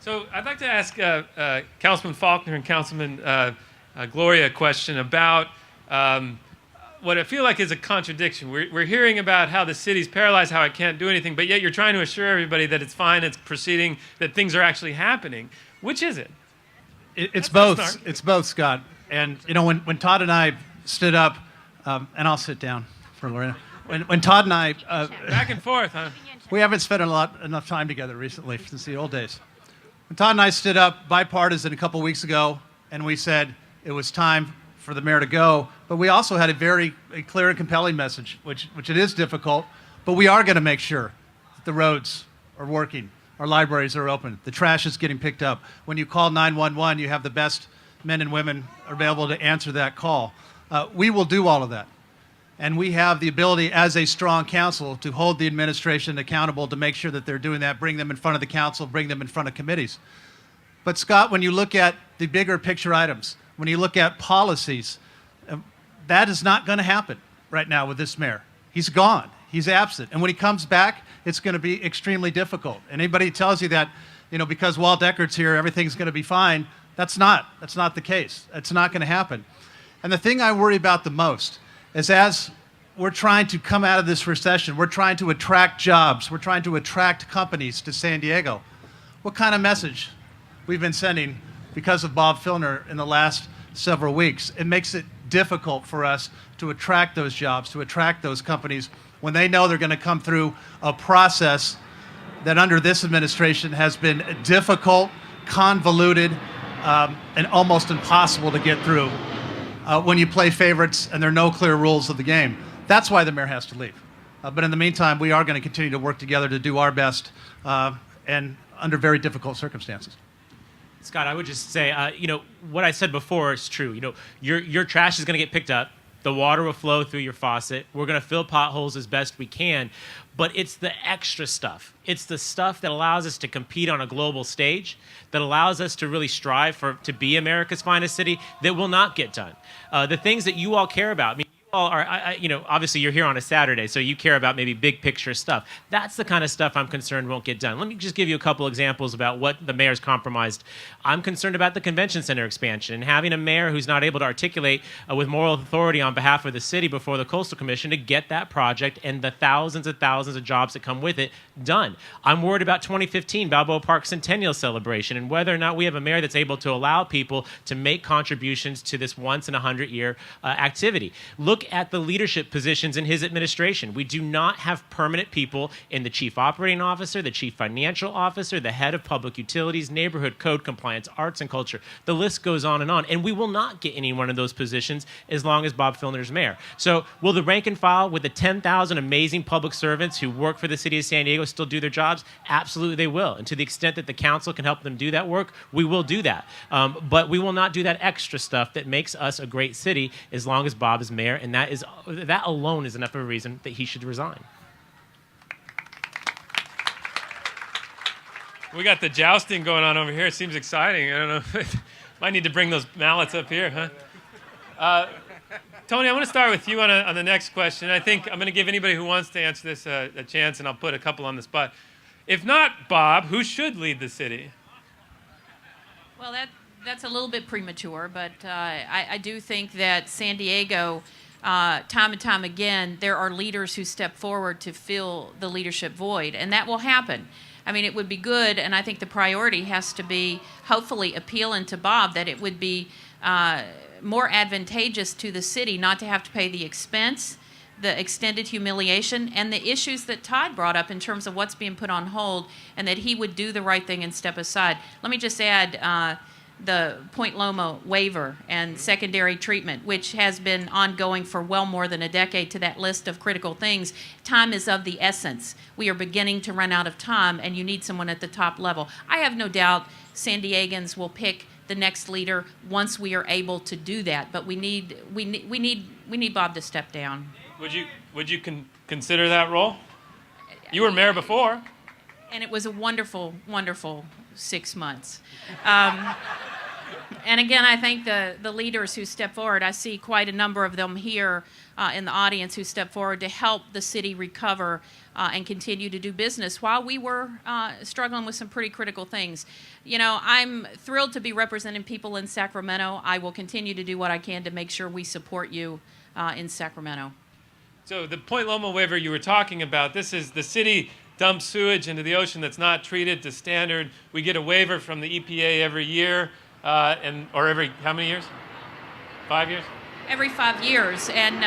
So I'd like to ask Councilman Faulconer and Councilman Gloria a question about what I feel like is a contradiction. We're hearing about how the city's paralyzed, how it can't do anything, but yet you're trying to assure everybody that it's fine, it's proceeding, that things are actually happening. Which is it? It's both. It's both, Scott. And you know, when Todd and I stood up, and I'll sit down for Lorena. When Todd and I back and forth, huh? We haven't spent enough time together recently since the old days. When Todd and I stood up bipartisan a couple weeks ago, and we said it was time for the mayor to go, but we also had a clear and compelling message, which it is difficult, but we are going to make sure that the roads are working, our libraries are open, the trash is getting picked up. When you call 911, you have the best men and women available to answer that call. We will do all of that. And we have the ability as a strong council to hold the administration accountable to make sure that they're doing that, bring them in front of the council, bring them in front of committees. But Scott, when you look at the bigger picture items, when you look at policies, that is not going to happen right now with this mayor. He's gone. He's absent. And when he comes back, it's going to be extremely difficult. And anybody tells you that, you know, because Walt Eckert's here, everything's going to be fine, that's not the case. It's not going to happen. And the thing I worry about the most is as we're trying to come out of this recession, we're trying to attract jobs, we're trying to attract companies to San Diego. What kind of message we've been sending because of Bob Filner in the last several weeks? It makes it difficult for us to attract those jobs, to attract those companies when they know they're going to come through a process that under this administration has been difficult, convoluted, and almost impossible to get through. When you play favorites and there are no clear rules of the game. That's why the mayor has to leave. But in the meantime, we are going to continue to work together to do our best and under very difficult circumstances. Scott, I would just say, you know, what I said before is true. You know, your trash is going to get picked up. The water will flow through your faucet. We're going to fill potholes as best we can. But it's the extra stuff. It's the stuff that allows us to compete on a global stage, that allows us to really strive to be America's finest city, that will not get done. The things that you all care about. I mean, you all are, you know, obviously you're here on a Saturday, so you care about maybe big picture stuff. That's the kind of stuff I'm concerned won't get done. Let me just give you a couple examples about what the mayor's compromised. I'm concerned about the convention center expansion and having a mayor who's not able to articulate with moral authority on behalf of the city before the Coastal Commission to get that project and the thousands and thousands of jobs that come with it done. I'm worried about 2015 Balboa Park Centennial celebration and whether or not we have a mayor that's able to allow people to make contributions to this once in 100-year activity. Look at the leadership positions in his administration. We do not have permanent people in the chief operating officer, the chief financial officer, the head of public utilities, neighborhood code compliance, arts and culture. The list goes on, and we will not get any one of those positions as long as Bob Filner's mayor. So will the rank and file with the 10,000 amazing public servants who work for the city of San Diego still do their jobs? Absolutely they will. And to the extent that the council can help them do that work, we will do that. But we will not do that extra stuff that makes us a great city as long as Bob is mayor, and that alone is enough of a reason that he should resign. We got the jousting going on over here. It seems exciting. I don't know. Might need to bring those mallets up here, huh? Toni, I want to start with you on the next question. I think I'm going to give anybody who wants to answer this a chance, and I'll put a couple on the spot. If not Bob, who should lead the city? Well, that's a little bit premature, but I do think that San Diego, time and time again, there are leaders who step forward to fill the leadership void, and that will happen. I mean, it would be good, and I think the priority has to be hopefully appealing to Bob that it would be more advantageous to the city not to have to pay the expense, the extended humiliation, and the issues that Todd brought up in terms of what's being put on hold, and that he would do the right thing and step aside. Let me just add the Point Loma waiver and secondary treatment, which has been ongoing for well more than a decade, to that list of critical things. Time is of the essence. We are beginning to run out of time, and you need someone at the top level. I have no doubt San Diegans will pick the next leader once we are able to do that. But we need Bob to step down. Would you consider that role? You were mayor before. And it was a wonderful, wonderful 6 months. And again, I thank the leaders who step forward. I see quite a number of them here in the audience who step forward to help the city recover and continue to do business while we were struggling with some pretty critical things. You know, I'm thrilled to be representing people in Sacramento. I will continue to do what I can to make sure we support you in Sacramento. So the Point Loma waiver you were talking about, this is the city dumps sewage into the ocean that's not treated to standard. We get a waiver from the EPA every year, or every, how many years? 5 years? Every 5 years. And,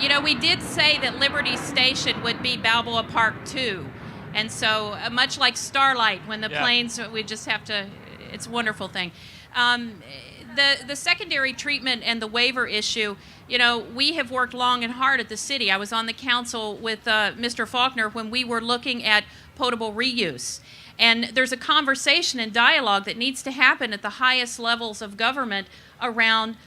you know, we did say that Liberty Station would be Balboa Park too. And so much like Starlight, when the planes, we just have to, it's a wonderful thing. The secondary treatment and the waiver issue, you know, we have worked long and hard at the city. I was on the council with Mr. Faulconer when we were looking at potable reuse. And there's a conversation and dialogue that needs to happen at the highest levels of government around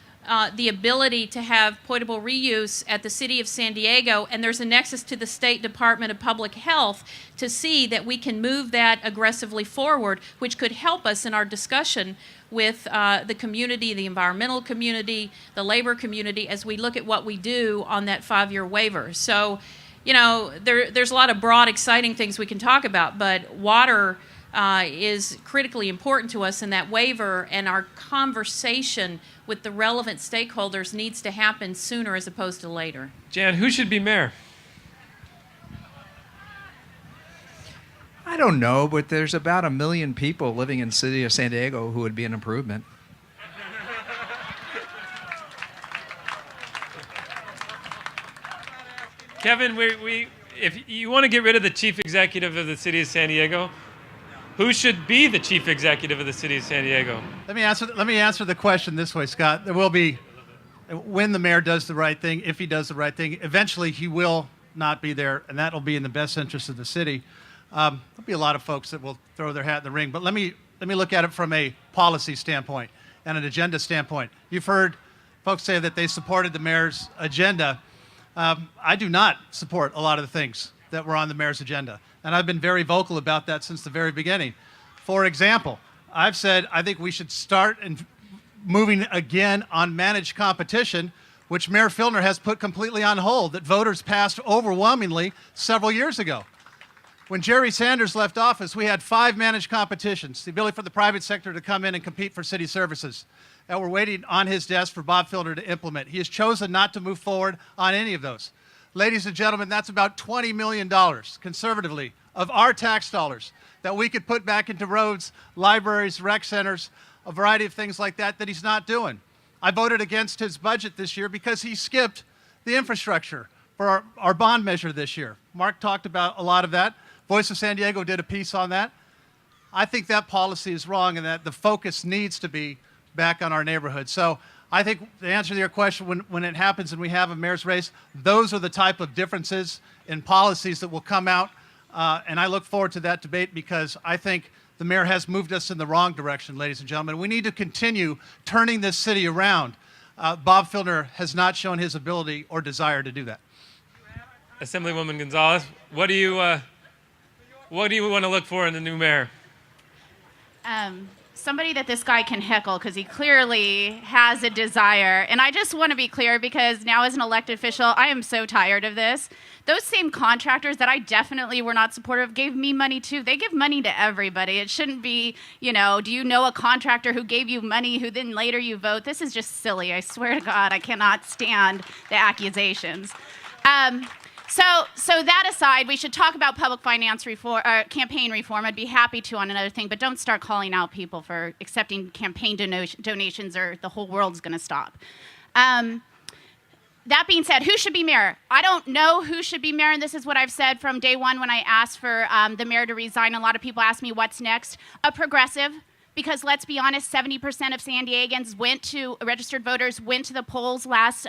the ability to have potable reuse at the city of San Diego, and there's a nexus to the State Department of Public Health to see that we can move that aggressively forward, which could help us in our discussion with the community, the environmental community, the labor community, as we look at what we do on that 5-year waiver. So, you know, there's a lot of broad, exciting things we can talk about, but water is critically important to us in that waiver, and our conversation with the relevant stakeholders needs to happen sooner as opposed to later. Jan, who should be mayor? I don't know, but there's about 1 million people living in the city of San Diego who would be an improvement. Kevin, if you want to get rid of the chief executive of the city of San Diego, who should be the chief executive of the city of San Diego? Let me answer the question this way, Scott. There will be, when the mayor does the right thing, if he does the right thing, eventually he will not be there, and that will be in the best interest of the city. There'll be a lot of folks that will throw their hat in the ring, but let me look at it from a policy standpoint and an agenda standpoint. You've heard folks say that they supported the mayor's agenda. I do not support a lot of the things that were on the mayor's agenda, and I've been very vocal about that since the very beginning. For example, I've said I think we should start moving again on managed competition, which Mayor Filner has put completely on hold, that voters passed overwhelmingly several years ago. When Jerry Sanders left office, we had 5 managed competitions, the ability for the private sector to come in and compete for city services. And we're waiting on his desk for Bob Filner to implement. He has chosen not to move forward on any of those. Ladies and gentlemen, that's about $20 million, conservatively, of our tax dollars that we could put back into roads, libraries, rec centers, a variety of things like that he's not doing. I voted against his budget this year because he skipped the infrastructure for our bond measure this year. Mark talked about a lot of that. Voice of San Diego did a piece on that. I think that policy is wrong and that the focus needs to be back on our neighborhood. So I think the answer to your question, when it happens and we have a mayor's race, those are the type of differences in policies that will come out. And I look forward to that debate because I think the mayor has moved us in the wrong direction, ladies and gentlemen. We need to continue turning this city around. Bob Filner has not shown his ability or desire to do that. Assemblywoman Gonzalez, what do you want to look for in the new mayor? Somebody that this guy can heckle because he clearly has a desire. And I just want to be clear because now as an elected official, I am so tired of this. Those same contractors that I definitely were not supportive of gave me money too. They give money to everybody. It shouldn't be, you know, do you know a contractor who gave you money who then later you vote? This is just silly. I swear to God, I cannot stand the accusations. So that aside, we should talk about public finance reform, campaign reform. I'd be happy to on another thing, but don't start calling out people for accepting campaign donations or the whole world's going to stop. That being said, who should be mayor? I don't know who should be mayor, and this is what I've said from day one when I asked for the mayor to resign. A lot of people ask me what's next. A progressive. Because let's be honest, 70% of San Diegans registered voters went to the polls last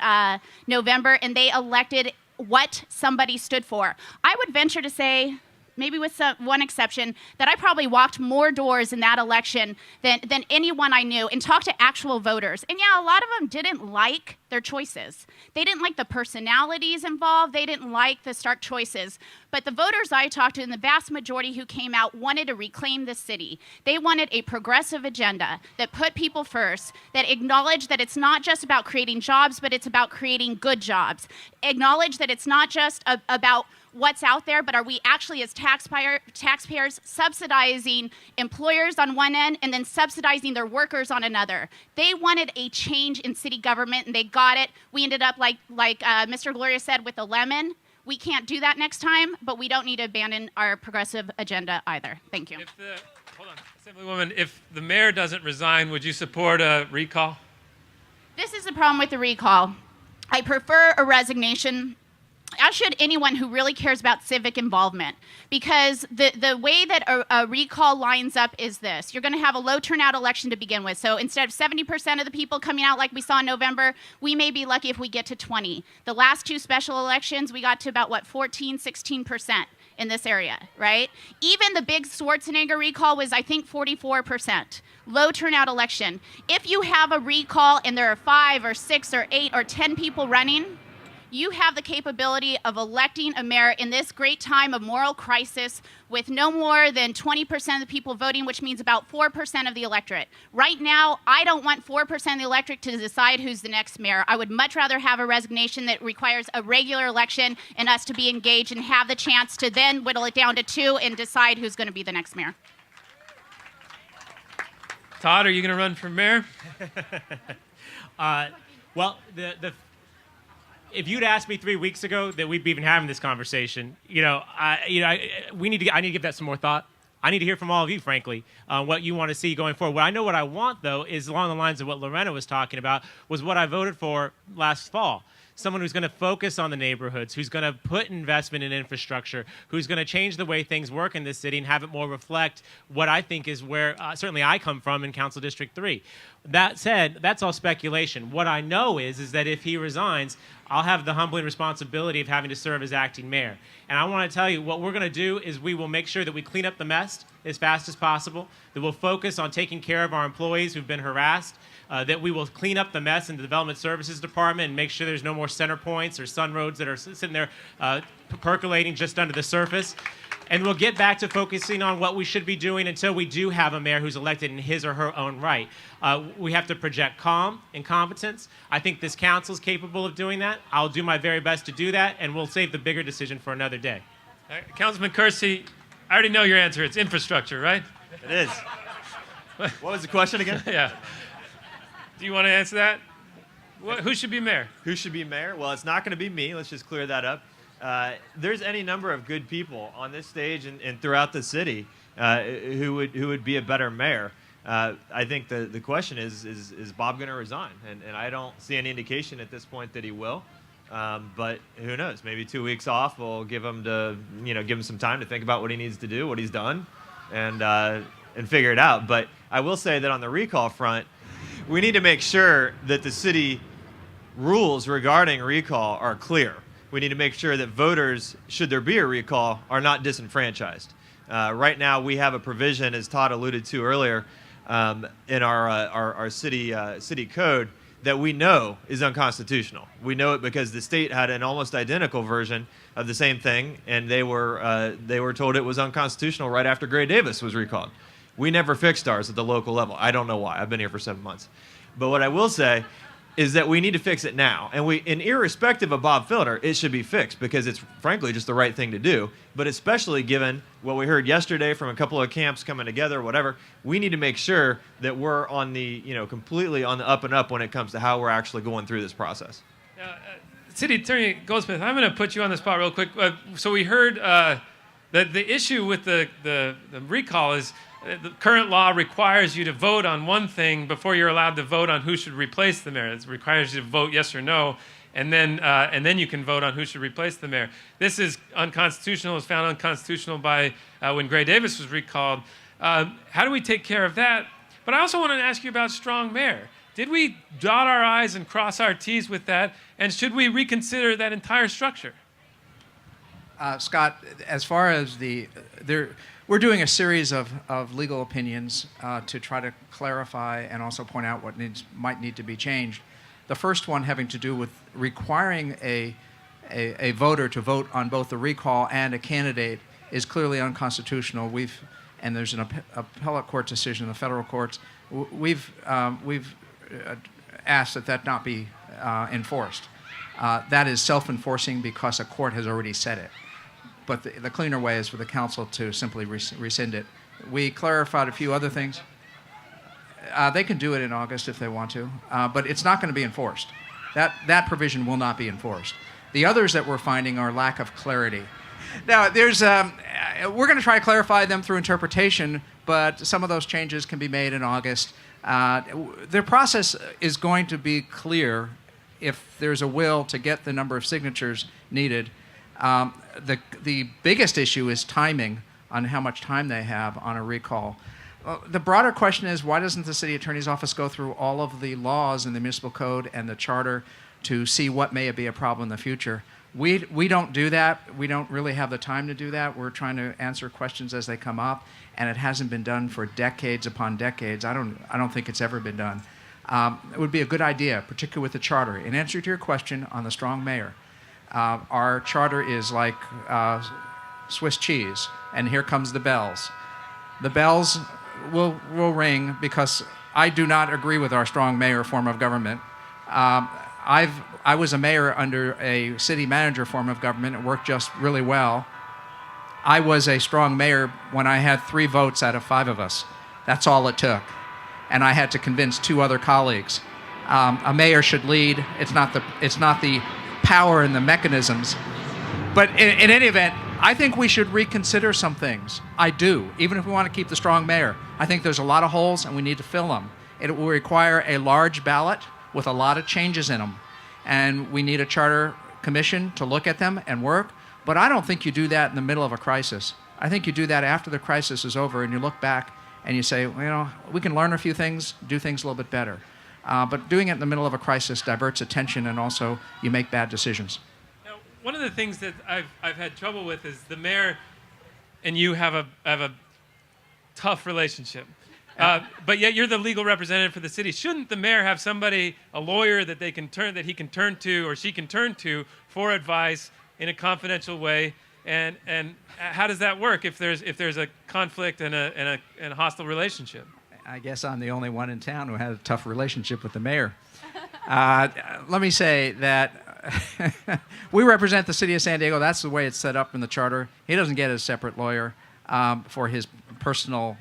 November, and they elected what somebody stood for. I would venture to say one exception, that I probably walked more doors in that election than anyone I knew and talked to actual voters. And yeah, a lot of them didn't like their choices. They didn't like the personalities involved. They didn't like the stark choices. But the voters I talked to, and the vast majority who came out, wanted to reclaim the city. They wanted a progressive agenda that put people first, that acknowledged that it's not just about creating jobs, but it's about creating good jobs. Acknowledge that it's not just about what's out there, but are we actually as taxpayers subsidizing employers on one end and then subsidizing their workers on another? They wanted a change in city government, and they got it. We ended up like Mr. Gloria said, with a lemon. We can't do that next time, but we don't need to abandon our progressive agenda either. Thank you. Hold on, Assemblywoman, if the mayor doesn't resign, would you support a recall? This is the problem with the recall. I prefer a resignation, as should anyone who really cares about civic involvement, because the way that a recall lines up is this. You're going to have a low turnout election to begin with. So instead of 70% of the people coming out like we saw in November, we may be lucky if we get to 20. The last two special elections, we got to about, 14, 16% in this area, right? Even the big Schwarzenegger recall was, I think, 44%. Low turnout election. If you have a recall and there are 5 or 6 or 8 or 10 people running, you have the capability of electing a mayor in this great time of moral crisis with no more than 20% of the people voting, which means about 4% of the electorate. Right now, I don't want 4% of the electorate to decide who's the next mayor. I would much rather have a resignation that requires a regular election and us to be engaged and have the chance to then whittle it down to 2 and decide who's going to be the next mayor. Todd, are you going to run for mayor? Well, if you'd asked me 3 weeks ago that we'd be even having this conversation, I need to give that some more thought. I need to hear from all of you, frankly, what you want to see going forward. What I want, though, is along the lines of what Lorena was talking about, was what I voted for last fall. Someone who's going to focus on the neighborhoods, who's going to put investment in infrastructure, who's going to change the way things work in this city and have it more reflect what I think is where certainly I come from in Council District 3. That said, that's all speculation. What I know is that if he resigns, I'll have the humbling responsibility of having to serve as acting mayor. And I want to tell you, what we're going to do is we will make sure that we clean up the mess as fast as possible, that we'll focus on taking care of our employees who've been harassed, that we will clean up the mess in the Development Services Department and make sure there's no more center points or sun roads that are sitting there percolating just under the surface. And we'll get back to focusing on what we should be doing until we do have a mayor who's elected in his or her own right. We have to project calm and competence. I think this council is capable of doing that. I'll do my very best to do that, and we'll save the bigger decision for another day. Councilman Kersey, I already know your answer. It's infrastructure, right? It is. What was the question again? Yeah. Do you want to answer that? Who should be mayor? Who should be mayor? Well, it's not going to be me. Let's just clear that up. There's any number of good people on this stage and throughout the city who would be a better mayor. I think the question is Bob going to resign? And I don't see any indication at this point that he will. But who knows? Maybe 2 weeks off will give him some time to think about what he needs to do, what he's done, and figure it out. But I will say that on the recall front, we need to make sure that the city rules regarding recall are clear. We need to make sure that voters, should there be a recall, are not disenfranchised. Right now, we have a provision, as Todd alluded to earlier, in our city code that we know is unconstitutional. We know it because the state had an almost identical version of the same thing, and they were told it was unconstitutional right after Gray Davis was recalled. We never fixed ours at the local level. I don't know why. I've been here for 7 months. But what I will say is that we need to fix it now. And irrespective of Bob Filner, it should be fixed because it's frankly just the right thing to do. But especially given what we heard yesterday from a couple of camps coming together, whatever, we need to make sure that we're on the, completely on the up and up when it comes to how we're actually going through this process. City Attorney Goldsmith, I'm going to put you on the spot real quick. So we heard that the issue with the recall is the current law requires you to vote on one thing before you're allowed to vote on who should replace the mayor. It requires you to vote yes or no, and then you can vote on who should replace the mayor. This is unconstitutional. It was found unconstitutional by when Gray Davis was recalled. How do we take care of that? But I also want to ask you about strong mayor. Did we dot our I's and cross our T's with that? And should we reconsider that entire structure? Scott, as far as we're doing a series of legal opinions to try to clarify and also point out what might need to be changed. The first one having to do with requiring a voter to vote on both the recall and a candidate is clearly unconstitutional. And there's an appellate court decision in the federal courts. We've asked that not be enforced. That is self-enforcing because a court has already said it. But the cleaner way is for the council to simply rescind it. We clarified a few other things. They can do it in August if they want to, but it's not going to be enforced. That provision will not be enforced. The others that we're finding are lack of clarity. Now, we're going to try to clarify them through interpretation, but some of those changes can be made in August. The process is going to be clear if there's a will to get the number of signatures needed. The biggest issue is timing on how much time they have on a recall. The broader question is, why doesn't the city attorney's office go through all of the laws in the municipal code and the charter to see what may be a problem in the future? We don't do that. We don't really have the time to do that. We're trying to answer questions as they come up, and it hasn't been done for decades upon decades. I don't think it's ever been done. It would be a good idea, particularly with the charter. In answer to your question on the strong mayor, our charter is like Swiss cheese, and here comes the bells. The bells will ring because I do not agree with our strong mayor form of government. I was a mayor under a city manager form of government. It worked just really well. I was a strong mayor when I had 3 votes out of 5 of us. That's all it took. And I had to convince 2 other colleagues. A mayor should lead. It's not the power and the mechanisms. But in any event, I think we should reconsider some things. I do, even if we want to keep the strong mayor. I think there's a lot of holes and we need to fill them. It will require a large ballot with a lot of changes in them. And we need a charter commission to look at them and work. But I don't think you do that in the middle of a crisis. I think you do that after the crisis is over and you look back and you say, well, we can learn a few things, do things a little bit better. But doing it in the middle of a crisis diverts attention and also you make bad decisions. Now, one of the things that I've had trouble with is the mayor and you have a tough relationship. But yet you're the legal representative for the city. Shouldn't the mayor have somebody, a lawyer that he can turn to or she can turn to for advice in a confidential way? And how does that work if there's a conflict and a hostile relationship? I guess I'm the only one in town who had a tough relationship with the mayor. Let me say that we represent the city of San Diego. That's the way it's set up in the charter. He doesn't get a separate lawyer for his personal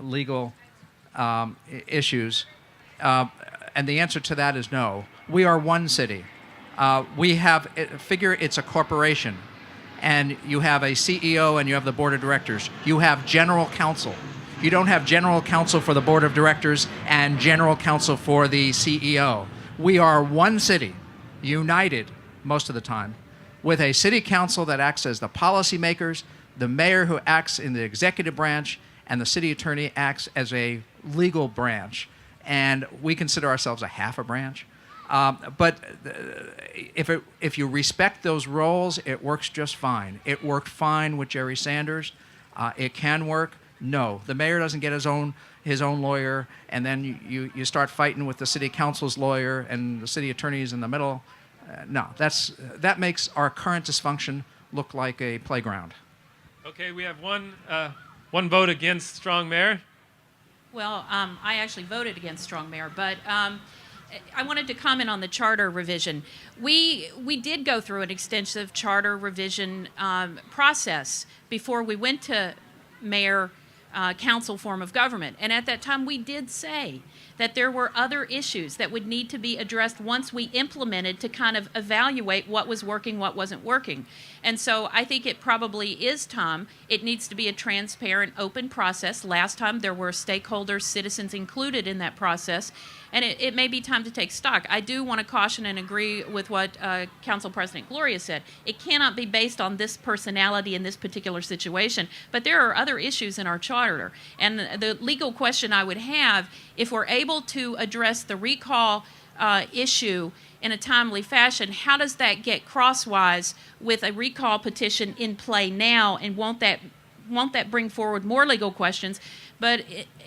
legal issues. And the answer to that is no. We are one city. Figure it's a corporation. And you have a CEO and you have the board of directors. You have general counsel. You don't have general counsel for the board of directors and general counsel for the CEO. We are one city, united most of the time, with a city council that acts as the policymakers, the mayor who acts in the executive branch, and the city attorney acts as a legal branch. And we consider ourselves a half a branch. But if you respect those roles, it works just fine. It worked fine with Jerry Sanders. It can work. No, the mayor doesn't get his own lawyer, and then you start fighting with the city council's lawyer and the city attorney's in the middle. No, that makes our current dysfunction look like a playground. Okay, we have one vote against strong mayor. Well, I actually voted against strong mayor, but I wanted to comment on the charter revision. We did go through an extensive charter revision process before we went to mayor council form of government. And at that time, we did say that there were other issues that would need to be addressed once we implemented to kind of evaluate what was working, what wasn't working. And so I think it probably is time. It needs to be a transparent, open process. Last time there were stakeholders, citizens included in that process. And it may be time to take stock. I do want to caution and agree with what Council President Gloria said. It cannot be based on this personality in this particular situation, but there are other issues in our charter. And the legal question I would have, if we're able to address the recall issue in a timely fashion, how does that get crosswise with a recall petition in play now, and won't that bring forward more legal questions? But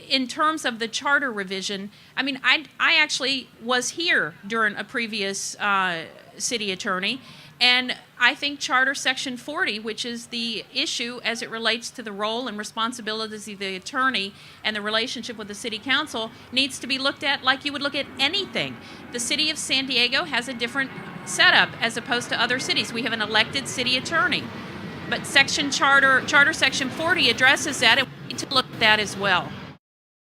in terms of the charter revision, I mean, I actually was here during a previous city attorney, and I think Charter Section 40, which is the issue as it relates to the role and responsibilities of the attorney and the relationship with the city council, needs to be looked at like you would look at anything. The city of San Diego has a different setup as opposed to other cities. We have an elected city attorney. But Charter Section 40 addresses that, and we need to look at that as well.